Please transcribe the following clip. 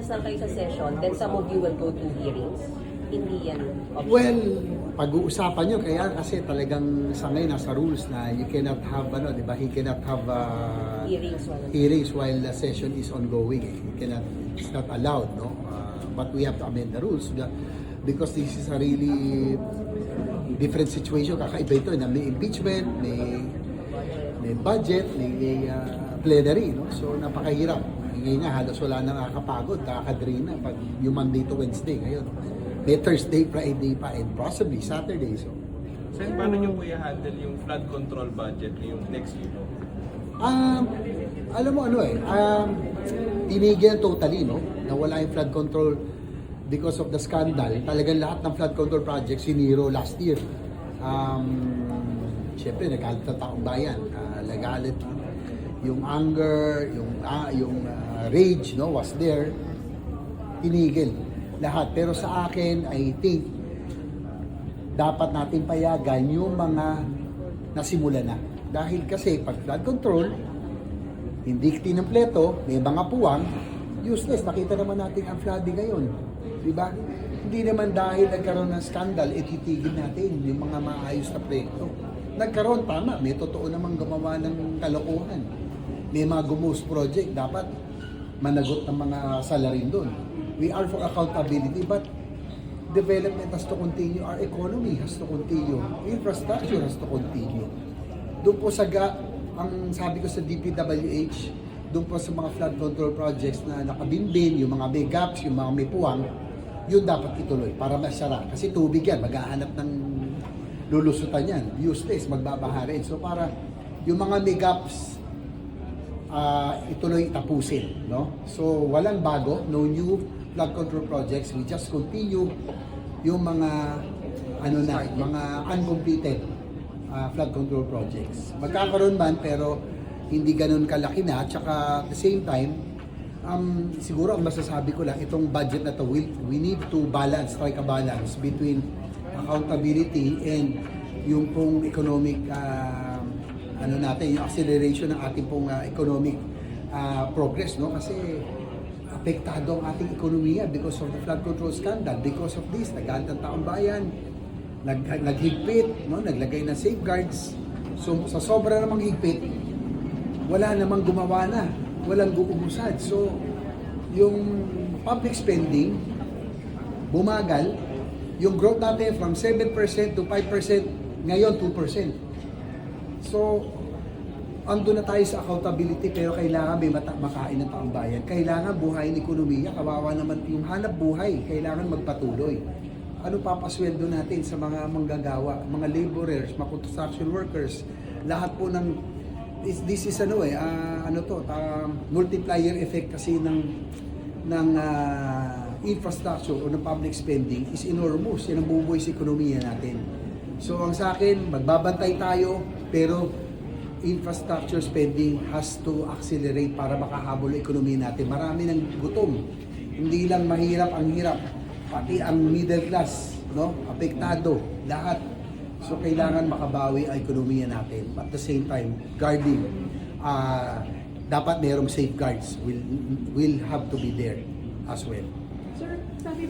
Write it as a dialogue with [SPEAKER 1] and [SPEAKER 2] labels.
[SPEAKER 1] lang kayo sa session, then some of you will go to hearings. Hindi yan option.
[SPEAKER 2] Well, pag-uusapan nyo, kaya kasi talagang sa ngayon nasa rules na you cannot have, di ba, he cannot have hearings while the session is ongoing. You cannot, it's not allowed, no? But we have to amend the rules because this is a really different situation. Kakaiba ito, na may impeachment, may budget, may plenary, no? So napakahirap. Ngayon nga, halos wala nang nakakapagod, nakakadrain na pag yung Monday to Wednesday ngayon. May Thursday, Friday pa, and possibly Saturday. So,
[SPEAKER 3] paano nyo kuya handle yung flood control budget yung next year?
[SPEAKER 2] alam mo tinigil totally, no? Nawala yung flood control because of the scandal. Talagang lahat ng flood control projects siniro last year. Siyempre, nagalit ang taong bayan. Nagalit yung anger, yung rage, no, was there. Tinigil lahat. Pero sa akin, I think dapat natin payagan yung mga nasimula na. Dahil kasi pag flood control, hindi tinumpleto, may mga puwang, useless. Nakita naman natin ang flooding ngayon. Diba? Hindi naman dahil nagkaroon ng scandal, titigil natin yung mga maayos na proyekto. Nagkaroon, tama, may totoo namang gumawa ng kalokohan. May mga gumos project, dapat managot ng mga salarin doon. We are for accountability, but development has to continue. Our economy has to continue. Infrastructure has to continue. Doon po ang sabi ko sa DPWH, doon po sa mga flood control projects na nakabinbin, yung mga may gaps, yung mga may puwang, yun dapat ituloy para masara. Kasi tubig yan, maghahanap ng lulusutan yan. Useless, magbabaha rin. So para yung mga may gaps, ituloy tapusin. No? So walang bago, no new flood control projects. We just continue yung mga mga uncompleted flood control projects. Magkakaroon man pero hindi ganun kalaki na. Tsaka at the same time, siguro ang masasabi ko lang, itong budget na to, we need to strike a balance between accountability and yung pong economic yung acceleration ng ating pong economic progress, no? Kasi apektado ang ating ekonomiya because of the flood control scandal. Because of this, nagalit ang taong bayan, naghigpit, no? Naglagay ng safeguards. So sa sobra namang higpit, wala namang gumawa na, walang guubusad. So yung public spending bumagal, yung growth natin from 7% to 5%, ngayon 2%. So ando na tayo sa accountability, pero kailangan may makain ng taong bayan. Kailangan buhayin ng ekonomiya, kawawa naman yung hanap buhay, kailangan magpatuloy. Ano papasweldo natin sa mga manggagawa, mga laborers, mga construction workers, lahat po ng this is multiplier effect kasi ng infrastructure o ng public spending is enormous. Yan ang bubuhay sa ekonomiya natin. So ang sa akin, magbabantay tayo, pero infrastructure spending has to accelerate para makahabol ang ekonomiya natin. Marami ng gutom. Hindi lang mahirap ang hirap, pati ang middle class, no? Apektado, lahat. So kailangan makabawi ang ekonomiya natin. But at the same time, guarding, dapat mayroong safeguards will have to be there as well.
[SPEAKER 4] Sir, sabi